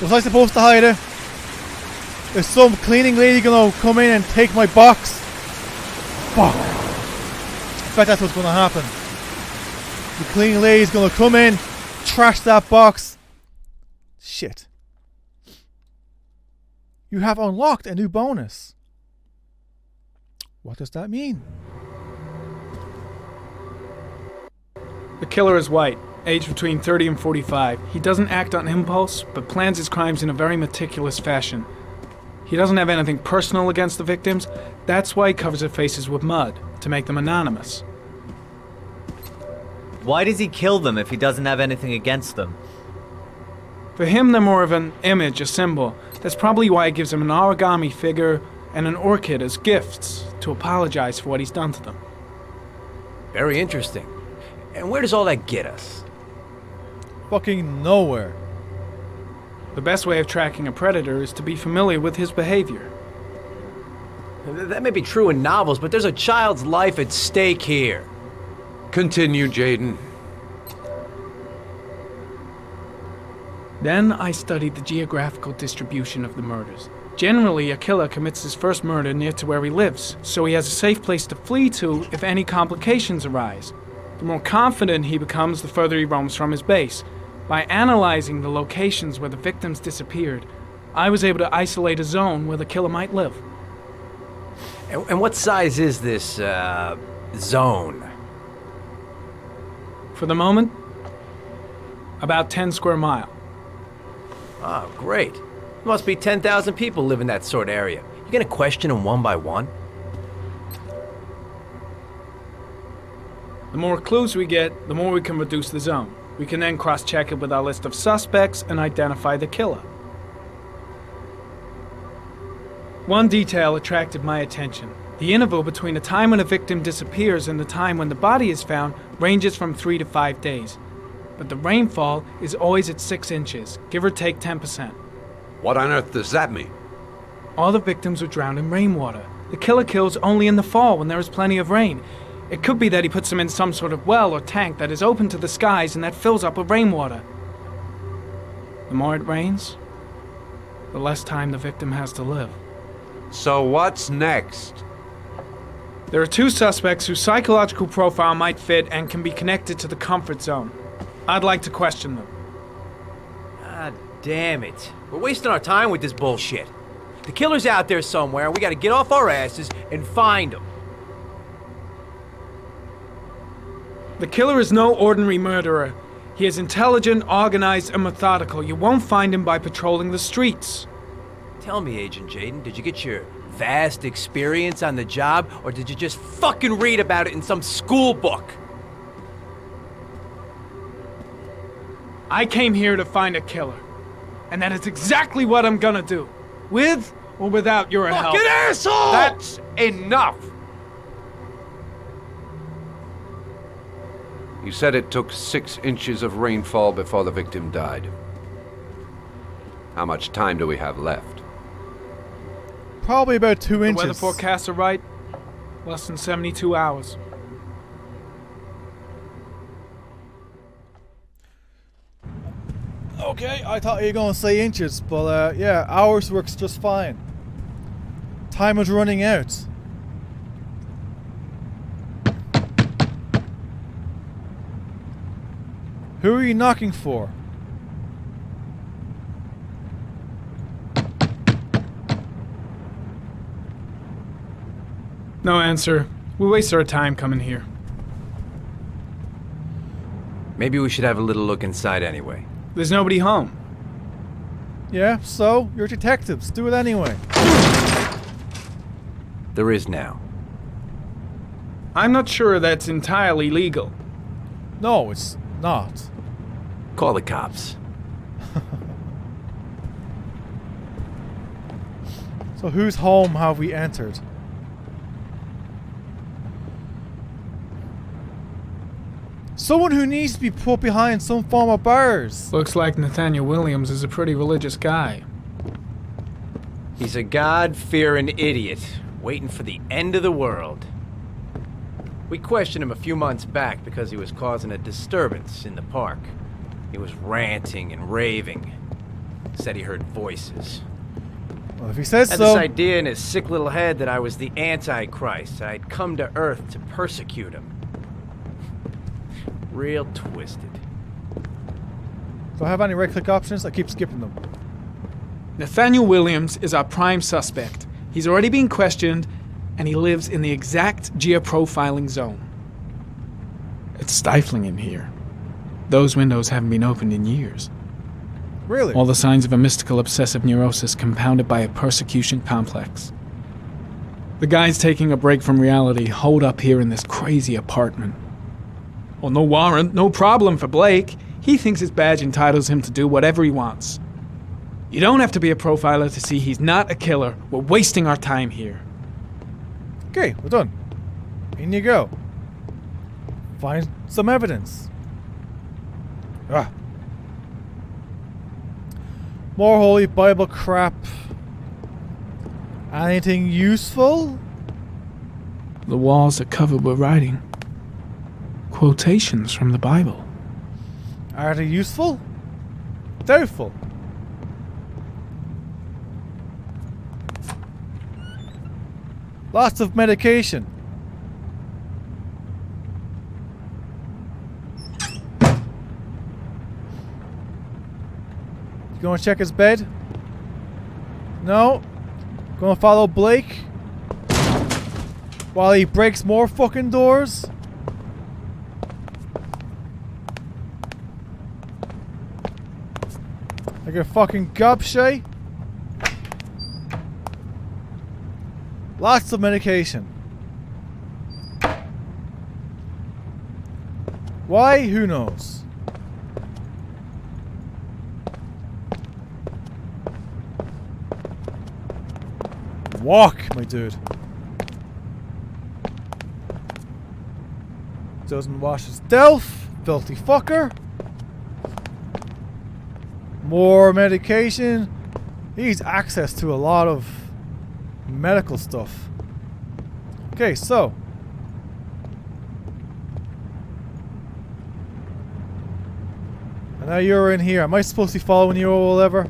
Was I supposed to hide it? Is some cleaning lady gonna come in and take my box? Fuck. I bet that's what's gonna happen. The cleaning lady's gonna come in, trash that box. Shit. You have unlocked a new bonus. What does that mean? The killer is white, aged between 30 and 45. He doesn't act on impulse, but plans his crimes in a very meticulous fashion. He doesn't have anything personal against the victims. That's why he covers their faces with mud, to make them anonymous. Why does he kill them if he doesn't have anything against them? For him, they're more of an image, a symbol. That's probably why he gives them an origami figure and an orchid as gifts, to apologize for what he's done to them. Very interesting. And where does all that get us? Fucking nowhere. The best way of tracking a predator is to be familiar with his behavior. That may be true in novels, but there's a child's life at stake here. Continue, Jaden. Then I studied the geographical distribution of the murders. Generally, a killer commits his first murder near to where he lives, so he has a safe place to flee to if any complications arise. The more confident he becomes, the further he roams from his base. By analyzing the locations where the victims disappeared, I was able to isolate a zone where the killer might live. And what size is this, zone? For the moment, about 10 square miles. Oh, great. Must be 10,000 people live in that sort of area. You gonna question them one by one? The more clues we get, the more we can reduce the zone. We can then cross-check it with our list of suspects and identify the killer. One detail attracted my attention. The interval between the time when a victim disappears and the time when the body is found ranges from 3 to 5 days. But the rainfall is always at 6 inches, give or take 10%. What on earth does that mean? All the victims were drowned in rainwater. The killer kills only in the fall when there is plenty of rain. It could be that he puts them in some sort of well or tank that is open to the skies and that fills up with rainwater. The more it rains, the less time the victim has to live. So what's next? There are 2 suspects whose psychological profile might fit and can be connected to the comfort zone. I'd like to question them. Ah, damn it. We're wasting our time with this bullshit. The killer's out there somewhere, and we gotta get off our asses and find him. The killer is no ordinary murderer. He is intelligent, organized, and methodical. You won't find him by patrolling the streets. Tell me, Agent Jaden, did you get your vast experience on the job, or did you just fucking read about it in some school book? I came here to find a killer. And that is exactly what I'm gonna do. With or without your help. Fucking asshole! That's enough! You said it took 6 inches of rainfall before the victim died. How much time do we have left? Probably about 2 The inches. weather forecasts are right. Less than 72 hours. Okay, I thought you were going to say inches, but yeah, hours works just fine. Time is running out. Who are you knocking for? No answer. We waste our time coming here. Maybe we should have a little look inside anyway. There's nobody home. Yeah, so? You're detectives. Do it anyway. There is now. I'm not sure that's entirely legal. No, it's not. Call the cops. So whose home have we entered? Someone who needs to be put behind some form of bars. Looks like Nathaniel Williams is a pretty religious guy. He's a God-fearing idiot, waiting for the end of the world. We questioned him a few months back because he was causing a disturbance in the park. He was ranting and raving. Said he heard voices. Well, if he says Had so. this idea in his sick little head that I was the Antichrist. I'd come to Earth to persecute him. Real twisted. Do I have any right-click options? I keep skipping them. Nathaniel Williams is our prime suspect. He's already been questioned, and he lives in the exact geoprofiling zone. It's stifling in here. Those windows haven't been opened in years. Really? All the signs of a mystical obsessive neurosis compounded by a persecution complex. The guy's taking a break from reality, holed up here in this crazy apartment. Well, no warrant, no problem for Blake. He thinks his badge entitles him to do whatever he wants. You don't have to be a profiler to see he's not a killer. We're wasting our time here. Okay, we're done. In you go. Find some evidence. Ah. More Holy Bible crap. Anything useful? The walls are covered with writing. Quotations from the Bible. Are they useful? Doubtful. Lots of medication. You gonna check his bed? No. Gonna follow Blake? While he breaks more fucking doors? Like a fucking gobshay? Lots of medication. Why? Who knows? Walk, my dude. Doesn't wash his delf. Filthy fucker. More medication. He needs access to a lot of medical stuff. Okay, so. And now you're in here. Am I supposed to be following you or whatever?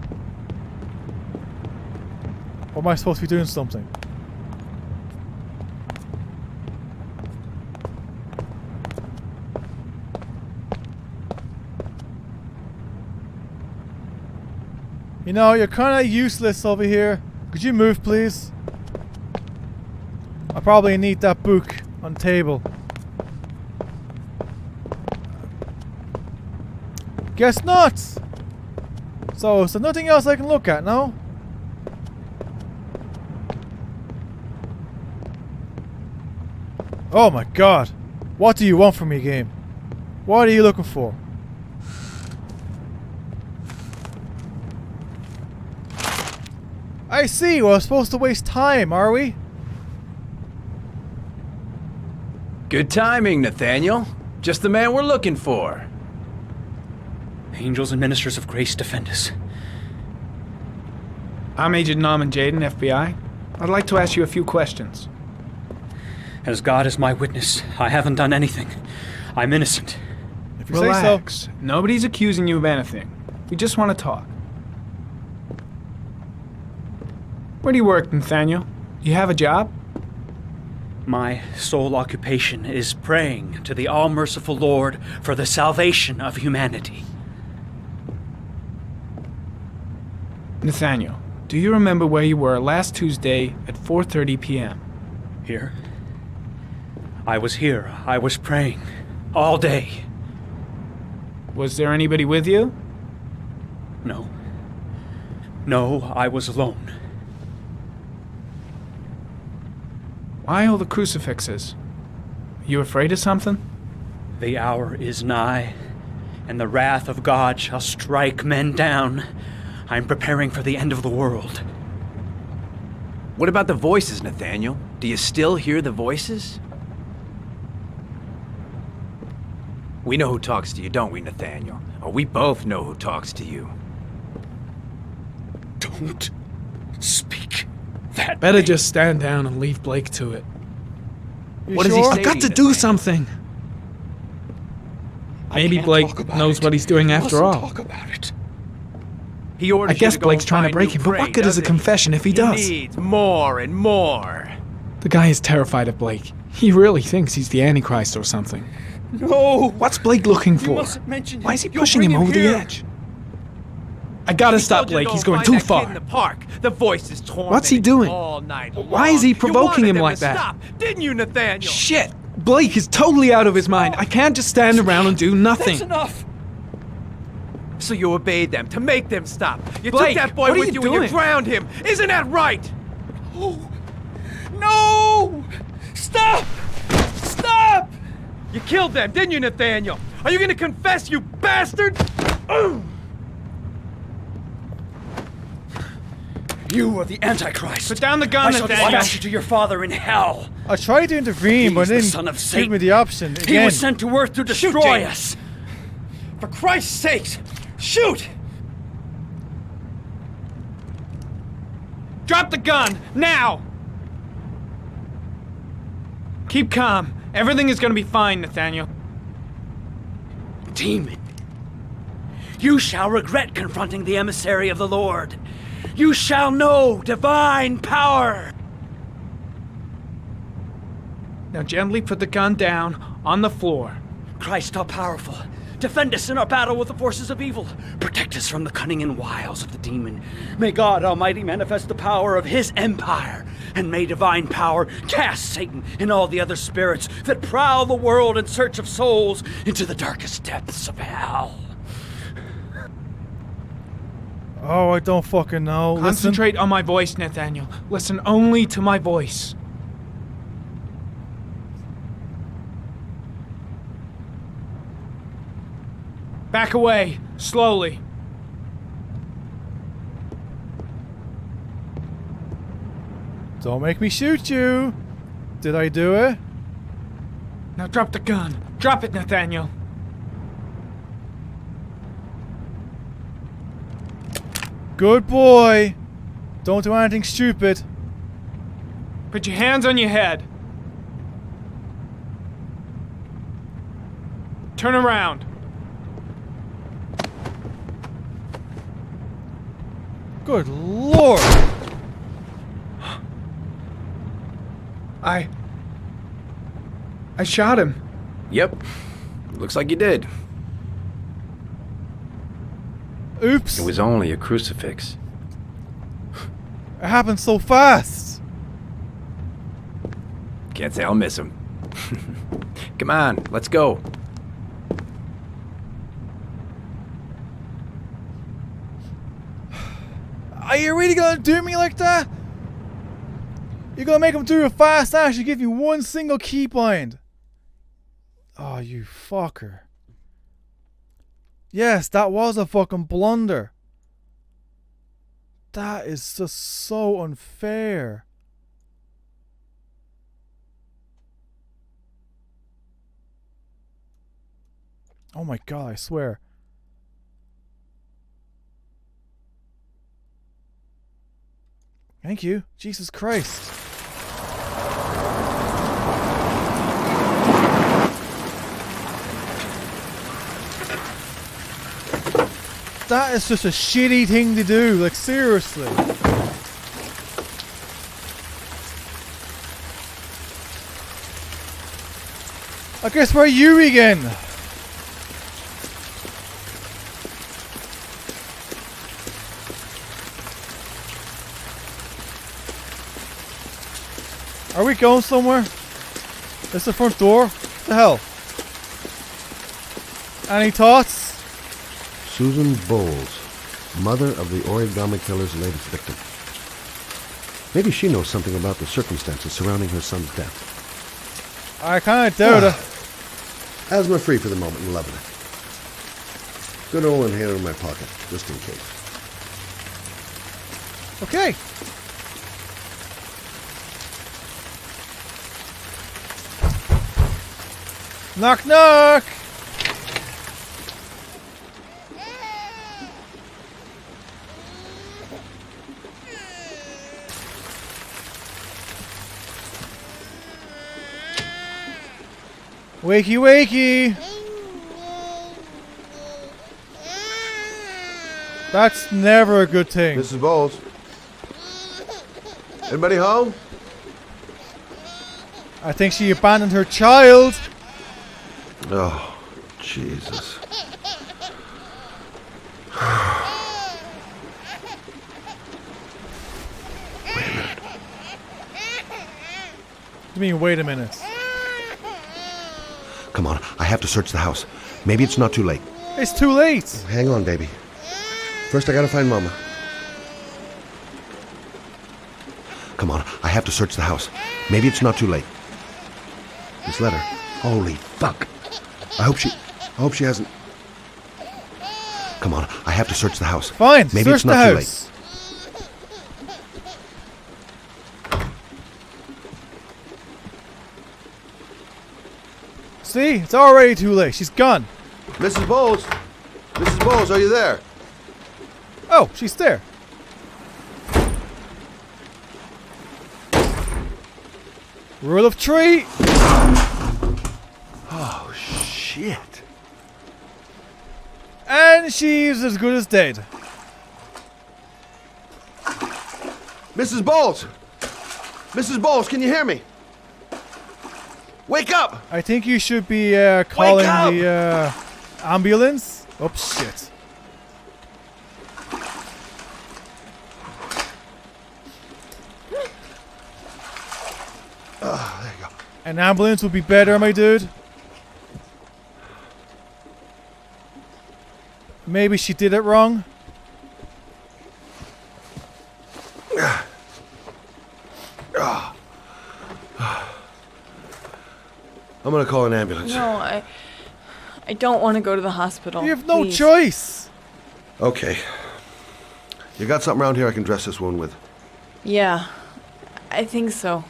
Or am I supposed to be doing something? You know, you're kind of useless over here. Could you move, please? I probably need that book on table. Guess not! So nothing else I can look at, no? Oh my god. What do you want from me, game? What are you looking for? I see, we're supposed to waste time, are we? Good timing, Nathaniel. Just the man we're looking for. Angels and ministers of grace defend us. I'm Agent Norman Jaden, FBI. I'd like to ask you a few questions. As God is my witness, I haven't done anything. I'm innocent. If you say Relax. so. Nobody's accusing you of anything. We just want to talk. Where do you work, Nathaniel? You have a job? My sole occupation is praying to the all-merciful Lord for the salvation of humanity. Nathaniel, do you remember where you were last Tuesday at 4:30 p.m.? Here? I was here. I was praying. All day. Was there anybody with you? No. No, I was alone. Why all the crucifixes? Are you afraid of something? The hour is nigh, and the wrath of God shall strike men down. I'm preparing for the end of the world. What about the voices, Nathaniel? Do you still hear the voices? We know who talks to you, don't we, Nathaniel? Or we both know who talks to you. Don't speak that Better way. just stand down and leave Blake to it. You What does he sure? say? I've got to do Nathaniel? something. I Maybe can't Blake talk about knows it. what he's doing after Mustn't all. talk about it. He orders I guess you to go Blake's and trying to find break new him, but prey, what good is a doesn't he? confession if he does? He needs more and more. The guy is terrified of Blake. He really thinks he's the Antichrist or something. No! What's Blake looking for? mustn't mention him. Why is he You'll pushing bring him him over the here. edge? I gotta stop Blake. He's going too far. In the park. The voice is tormenting What's he doing? all night long. Why is he provoking You him wanted like them to that? Stop, didn't you, Nathaniel? Shit! Blake is totally out of his mind. I can't just stand around and do nothing. That's enough! So you obeyed them to make them stop. You Blake, took that boy what are with you you and you doing? drowned him. Isn't that right? Oh. No! Stop! Stop! You killed them, didn't you, Nathaniel? Are you gonna confess, you bastard? You are the Antichrist. Put down the gun, I shall Nathaniel. dispatch you to your father in hell. I tried to intervene, He but is it the didn't son of give Satan. me the option He again. was sent to earth to destroy James. us. For Christ's sakes, shoot! Drop the gun, now! Keep calm. Everything is gonna be fine, Nathaniel. Demon, you shall regret confronting the emissary of the Lord. You shall know divine power. Now gently put the gun down on the floor. Christ all-powerful, defend us in our battle with the forces of evil. Protect us from the cunning and wiles of the demon. May God Almighty manifest the power of his empire, and may divine power cast Satan and all the other spirits that prowl the world in search of souls into the darkest depths of hell. Oh, I don't fucking know. Concentrate on my voice, Nathaniel. Listen only to my voice. Back away, slowly. Don't make me shoot you. Did I do it? Now drop the gun. Drop it, Nathaniel. Good boy. Don't do anything stupid. Put your hands on your head. Turn around. Good lord. I shot him. Yep. Looks like you did. Oops. It was only a crucifix. It happened so fast. Can't say I'll miss him. Come on, let's go. Are you really gonna do me like that? You're gonna make him do a fast dash and give you one single key bind. Oh, you fucker. Yes, that was a fucking blunder. That is just so unfair. Oh my god, I swear. Thank you. Jesus Christ. That is just a shitty thing to do, like seriously. I guess we're you again. Are we going somewhere? It's the front door? What the hell? Any thoughts? Susan Bowles, mother of the origami killer's latest victim. Maybe she knows something about the circumstances surrounding her son's death. I kinda doubt it. Asthma free for the moment and loving it. Good old inhaler in my pocket, just in case. Okay. Knock knock! Wakey wakey! That's never a good thing. Mrs. Bowles? Anybody home? I think she abandoned her child. Oh, Jesus. You mean, wait a minute? Come on, I have to search the house. Maybe it's not too late. It's too late. Hang on, baby. First, I gotta find Mama. Come on, I have to search the house. Maybe it's not too late. This letter. Holy fuck. I hope she hasn't. Come on, I have to search the house. Fine, Maybe search it's not the too house. late. See, it's already too late. She's gone. Mrs. Bowles? Mrs. Bowles, are you there? Oh, she's there. Rule of 3. Oh, shit. And she's as good as dead. Mrs. Bowles! Mrs. Bowles, can you hear me? Wake up! I think you should be calling up! the ambulance. Oh, shit. There you go. An ambulance would be better, my dude. Maybe she did it wrong. I'm gonna call an ambulance. No, I don't want to go to the hospital. You have no please. choice. Okay. You got something around here I can dress this wound with? Yeah, I think so.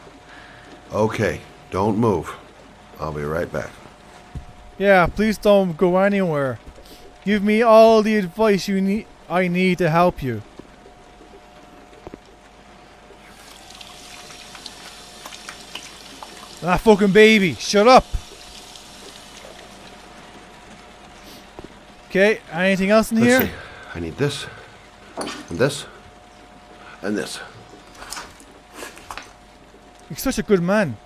Okay, don't move. I'll be right back. Yeah, please don't go anywhere. Give me all the advice I need to help you. That fucking baby, shut up. Okay, anything else in here? Let's see. I need this, and this, and this. You're such a good man.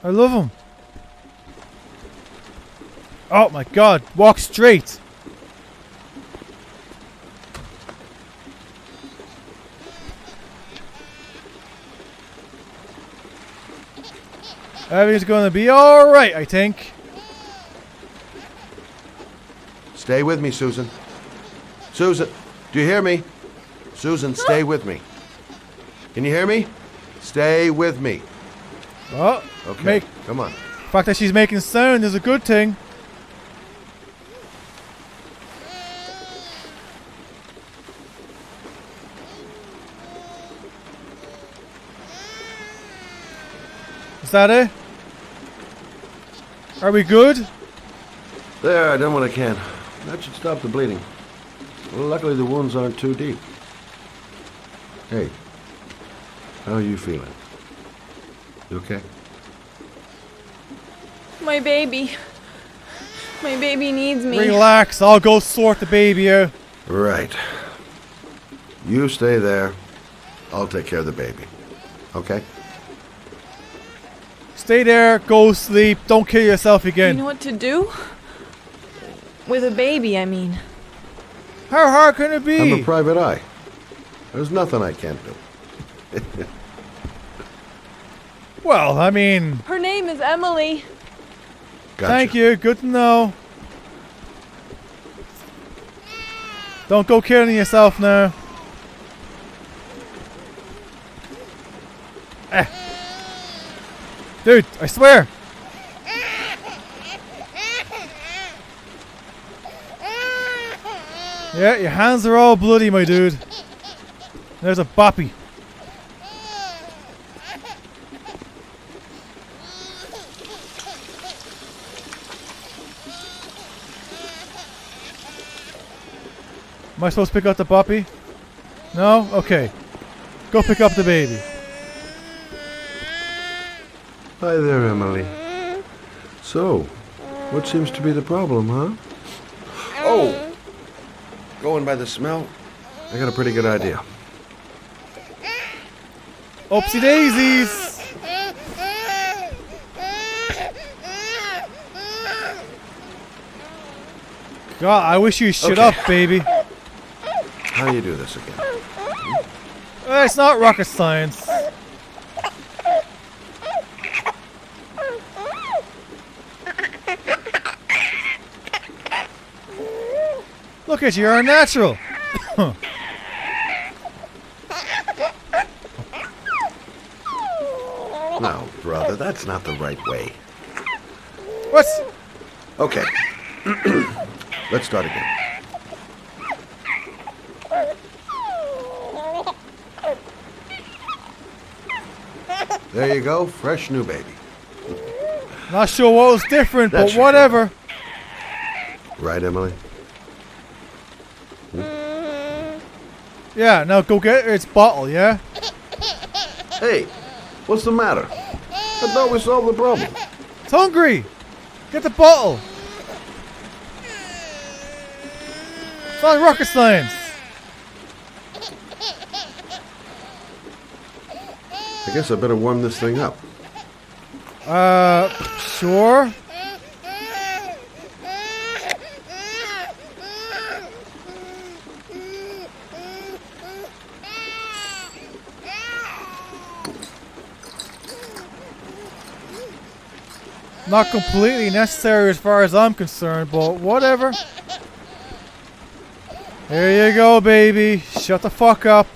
I love him. Oh my god, walk straight. Everything's gonna be alright, I think. Stay with me, Susan. Susan, do you hear me? Susan, stay with me. Can you hear me? Stay with me. Oh, Okay, come on. the fact that she's making sound is a good thing. Is that it? Are we good? There, I done what I can. That should stop the bleeding. Well, luckily the wounds aren't too deep. Hey, how are you feeling? You okay? My baby. My baby needs me. Relax, I'll go sort the baby out. Right. You stay there. I'll take care of the baby. Okay? Stay there, go sleep, don't kill yourself You again. know what to do? With a baby, I mean. How hard can it be? I'm a private eye. There's nothing I can't do. Well, I mean, Her name is Emily. Gotcha. thank you, good to know. Don't go killing yourself now. Dude, I swear. Yeah, your hands are all bloody, my dude. There's a boppy. Am I supposed to pick up the boppy? No? Okay. Go pick up the baby. Hi there, Emily. So, what seems to be the problem, huh? Oh! Going by the smell, I got a pretty good idea. Oopsie daisies! God, I wish you'd shut up, baby. How do you do this again? It's not rocket science. Look at you, you're a natural. No, brother, that's not the right way. What's... Okay. Let's start again. There you go, fresh new baby. Not sure what was different, That but should whatever. Right, Emily? Yeah, now go get its bottle, yeah? Hey, what's the matter? I thought we solved the problem. It's hungry! Get the bottle! It's not rocket science! I guess I better warm this thing up. Sure. Not completely necessary as far as I'm concerned, but whatever. Here you go, baby. Shut the fuck up.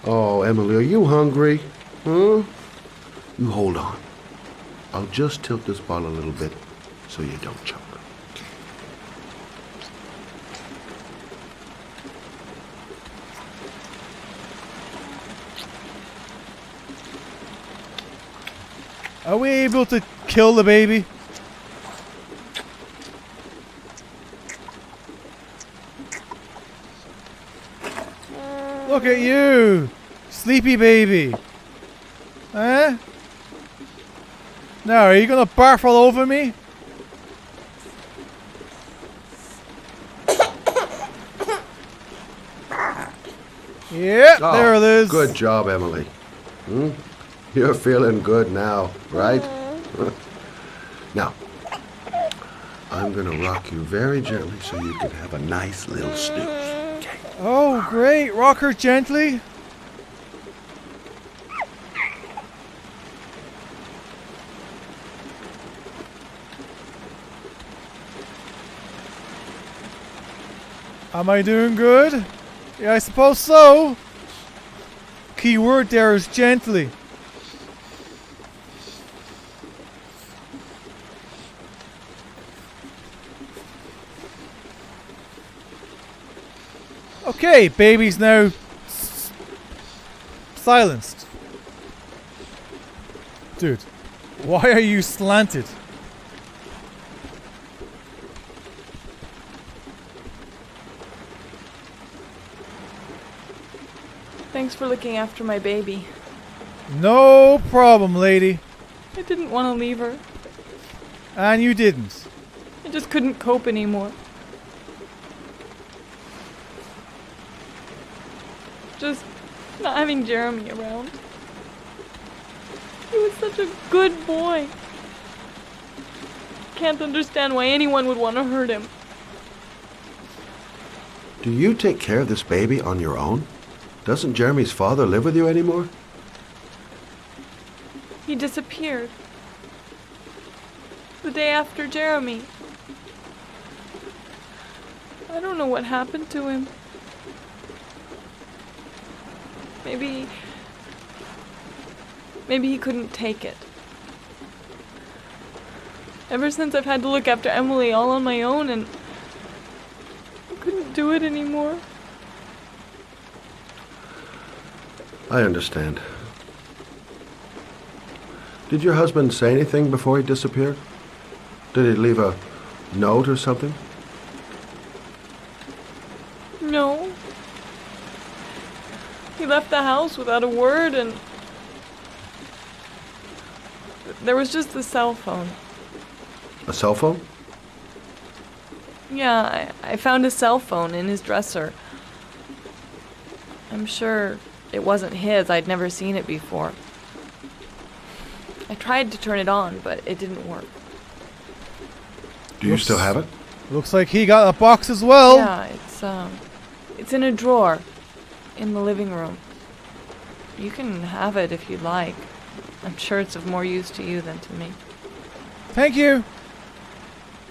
Oh, Emily, are you hungry? Huh? You hold on. I'll just tilt this bottle a little bit so you don't choke. Are we able to kill the baby? Look at you! Sleepy baby! Eh? Now, are you gonna barf all over me? Yeah, Oh, there it is. Good job, Emily. You're feeling good now, right? Now, I'm gonna rock you very gently so you can have a nice little snooze. Okay. Oh, great. Rock her gently. Am I doing good? Yeah, I suppose so. Key word there is gently. Okay, baby's now silenced. Dude, why are you slanted? Thanks for looking after my baby. No problem, lady. I didn't want to leave her. And you didn't. I just couldn't cope anymore. Just not having Jeremy around. He was such a good boy. Can't understand why anyone would want to hurt him. Do you take care of this baby on your own? Doesn't Jeremy's father live with you anymore? He disappeared. The day after Jeremy. I don't know what happened to him. Maybe he couldn't take it. Ever since I've had to look after Emily all on my own and I couldn't do it anymore. I understand. Did your husband say anything before he disappeared? Did he leave a note or something? No. He left the house without a word and there was just the cell phone. A cell phone? Yeah, I found a cell phone in his dresser. I'm sure it wasn't his. I'd never seen it before. I tried to turn it on, but it didn't work. Do you still have it? Looks like he got a box as well. Yeah, it's in a drawer in the living room. You can have it if you'd like. I'm sure it's of more use to you than to me. Thank you.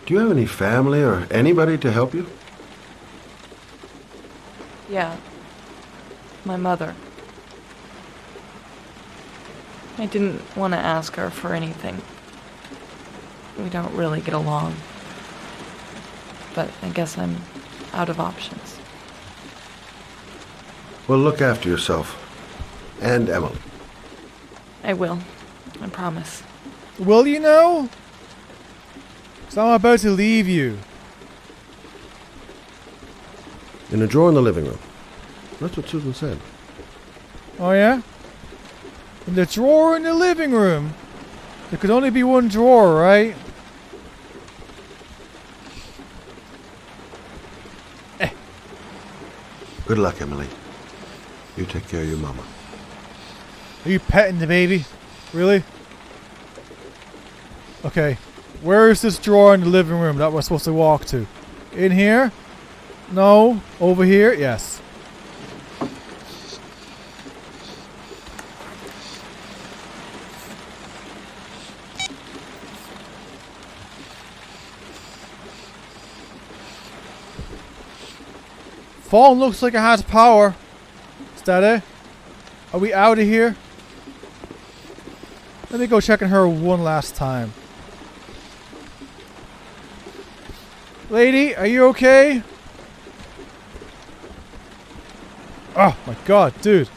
Do you have any family or anybody to help you? Yeah. My mother. I didn't want to ask her for anything. We don't really get along. But I guess I'm out of options. Well, look after yourself. And Emily. I will. I promise. Will you know? 'Cause I'm about to leave you. In a drawer in the living room. That's what Susan said. Oh yeah? In the drawer in the living room? There could only be one drawer, right? Good luck, Emily. You take care of your mama. Are you petting the baby? Really? Okay. Where is this drawer in the living room that we're supposed to walk to? In here? No. Over here? Yes. Phone looks like it has power. Is that it? Are we out of here? Let me go check on her one last time. Lady, are you okay? Oh my god, dude.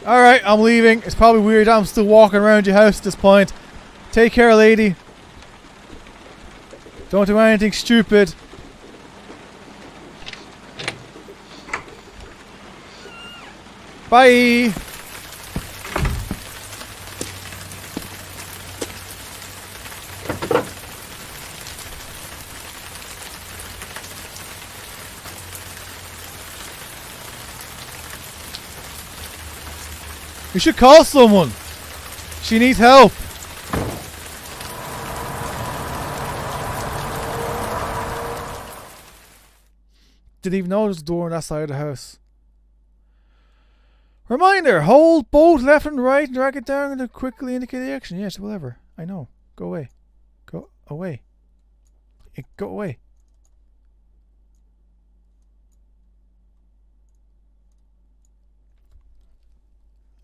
Alright, I'm leaving. It's probably weird I'm still walking around your house at this point. Take care, lady. Don't do anything stupid. Bye. You should call someone. She needs help. Didn't even know there was a door on that side of the house. Reminder, hold both left and right and drag it down to quickly indicate the action. Yes, whatever. I know. Go away. Go away. Go away.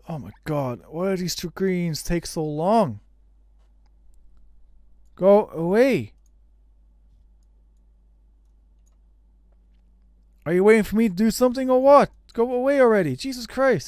Oh my god, why do these screens take so long? Go away. Are you waiting for me to do something or what? Go away already. Jesus Christ.